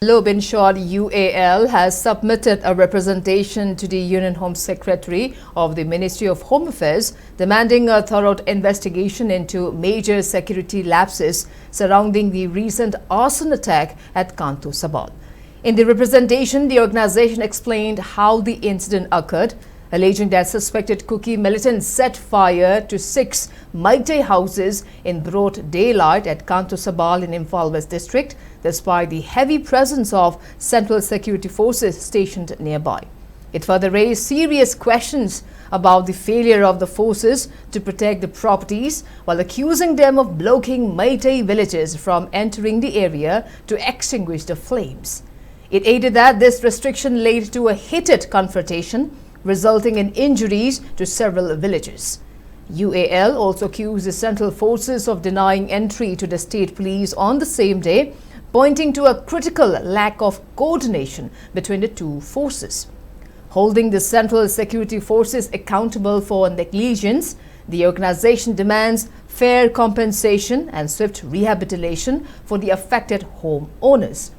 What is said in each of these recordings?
In short, UAL has submitted a representation to the Union Home Secretary of the Ministry of Home Affairs demanding a thorough investigation into major security lapses surrounding the recent arson attack at Kanto Sabal. In the representation, the organization explained how the incident occurred, alleging that suspected Kuki militants set fire to 6 Meitei houses in broad daylight at Kanto Sabal in Imphal West District, despite the heavy presence of central security forces stationed nearby. It further raised serious questions about the failure of the forces to protect the properties, while accusing them of blocking Meitei villages from entering the area to extinguish the flames. It added that this restriction led to a heated confrontation, resulting in injuries to several villages. UAL also accused the central forces of denying entry to the state police on the same day, pointing to a critical lack of coordination between the two forces. Holding the central security forces accountable for negligence, the organization demands fair compensation and swift rehabilitation for the affected homeowners.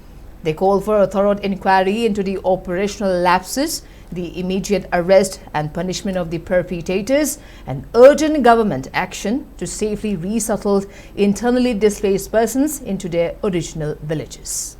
They call for a thorough inquiry into the operational lapses, the immediate arrest and punishment of the perpetrators, and urgent government action to safely resettle internally displaced persons into their original villages.